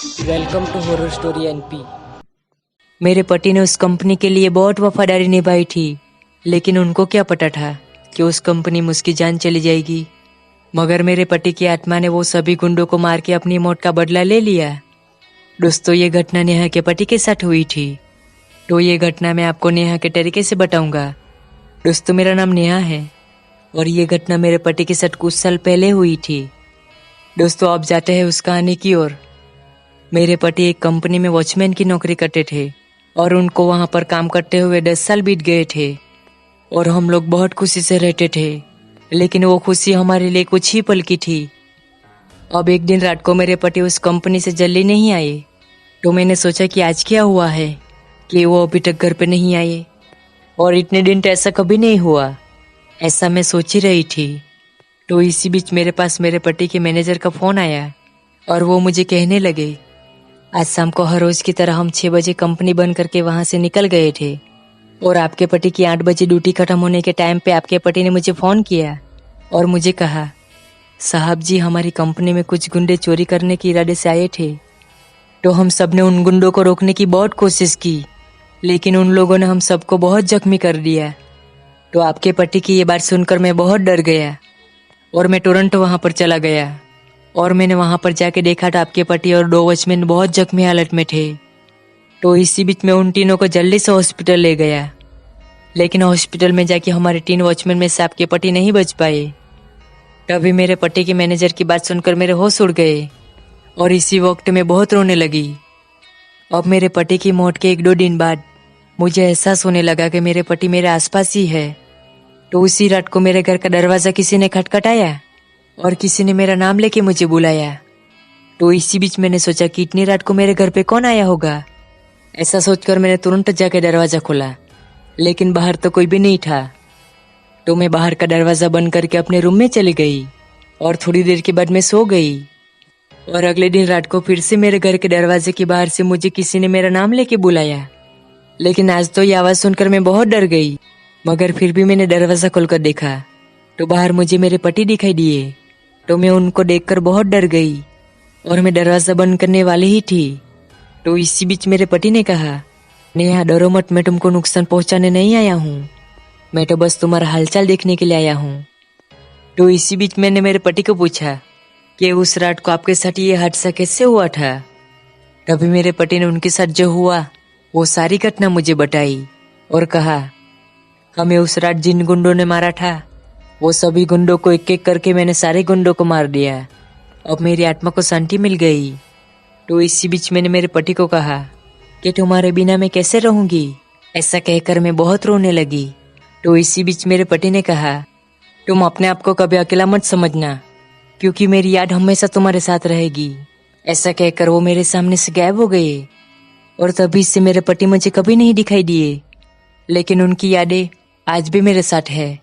Welcome to horror story NP. मेरे पति ने उस कंपनी के लिए बहुत वफादारी निभाई थी, लेकिन उनको क्या पता था कि उस कंपनी में उसकी जान चली जाएगी। मगर मेरे पति की आत्मा ने वो सभी गुंडों को मार के अपनी मौत का बदला ले लिया। दोस्तों, ये घटना नेहा के पति के साथ हुई थी, तो ये घटना मैं आपको नेहा के तरीके से बताऊंगा। दोस्तों, मेरा नाम नेहा है और ये घटना मेरे पति के साथ कुछ साल पहले हुई थी। दोस्तों, अब जाते हैं उस कहानी की ओर। मेरे पति एक कंपनी में वॉचमैन की नौकरी करते थे और उनको वहां पर काम करते हुए 10 साल बीत गए थे और हम लोग बहुत खुशी से रहते थे, लेकिन वो खुशी हमारे लिए कुछ ही पल की थी। अब एक दिन रात को मेरे पति उस कंपनी से जल्दी नहीं आए, तो मैंने सोचा कि आज क्या हुआ है कि वो अभी तक घर पे नहीं आए, और इतने दिन तो ऐसा कभी नहीं हुआ, ऐसा मैं सोच ही रही थी। तो इसी बीच मेरे पास मेरे पति के मैनेजर का फोन आया और वो मुझे कहने लगे, आज शाम को हर रोज की तरह हम 6 बजे कंपनी बंद करके वहां से निकल गए थे और आपके पति की 8 बजे ड्यूटी खत्म होने के टाइम पे आपके पति ने मुझे फोन किया और मुझे कहा, साहब जी, हमारी कंपनी में कुछ गुंडे चोरी करने के इरादे से आए थे। तो हम सब ने उन गुंडों को रोकने की बहुत कोशिश की, लेकिन उन लोगों ने हम सबको बहुत जख्मी कर दिया। तो आपके पति की ये बात सुनकर मैं बहुत डर गया और मैं तुरंत वहां पर चला गया और मैंने वहां पर जाके देखा था आपके पति और 2 वॉचमैन बहुत जख्मी हालत में थे। तो इसी बीच में उन तीनों को जल्दी से हॉस्पिटल ले गया, लेकिन हॉस्पिटल में जाके हमारे 3 वॉचमैन में से आपके पति नहीं बच पाए। तभी मेरे पति के मैनेजर की बात सुनकर मेरे होश उड़ गए और इसी वक्त में बहुत रोने लगी। अब मेरे पति की मौत के 1-2 दिन बाद मुझे एहसास होने लगा कि मेरे पति मेरे आसपास ही है। तो उसी रात को मेरे घर का दरवाजा किसी ने खटखटाया और किसी ने मेरा नाम लेके मुझे बुलाया। तो इसी बीच मैंने सोचा कि इतनी रात को मेरे घर पे कौन आया होगा। ऐसा सोचकर मैंने तुरंत जाके दरवाजा खोला, लेकिन बाहर तो कोई भी नहीं था। तो मैं बाहर का दरवाजा बंद करके अपने रूम में चली गई और थोड़ी देर के बाद मैं सो गई। और अगले दिन रात को फिर से मेरे घर के दरवाजे के बाहर से मुझे किसी ने मेरा नाम लेके बुलाया, लेकिन आज तो ये आवाज सुनकर मैं बहुत डर गई। मगर फिर भी मैंने दरवाजा खोलकर देखा तो बाहर मुझे मेरे पति दिखाई दिए। तो मैं उनको देखकर बहुत डर गई और मैं दरवाजा बंद करने वाली ही थी। तो इसी बीच मेरे पति ने कहा, नेहा, डरो मत, मैं तुमको नुकसान पहुंचाने नहीं आया हूँ, मैं तो बस तुम्हारा हालचाल देखने के लिए आया हूँ। तो इसी बीच मैंने मेरे पति को पूछा कि उस रात को आपके साथ ये हादसा कैसे हुआ था। तभी मेरे पति ने उनके साथ जो हुआ वो सारी घटना मुझे बताई और कहा, हमें उस रात जिन गुंडों ने मारा था वो सभी गुंडों को एक एक करके मैंने सारे गुंडों को मार दिया। अब मेरी आत्मा को शांति मिल गई। तो इसी बीच मैंने मेरे पति को कहा कि तुम्हारे बिना मैं कैसे रहूंगी। ऐसा कहकर मैं बहुत रोने लगी। तो इसी बीच मेरे पति ने कहा, तुम अपने आप को कभी अकेला मत समझना, क्योंकि मेरी याद हमेशा तुम्हारे साथ रहेगी। ऐसा कहकर वो मेरे सामने से गायब हो गए और तभी से मेरे पति मुझे कभी नहीं दिखाई दिए, लेकिन उनकी यादें आज भी मेरे साथ है।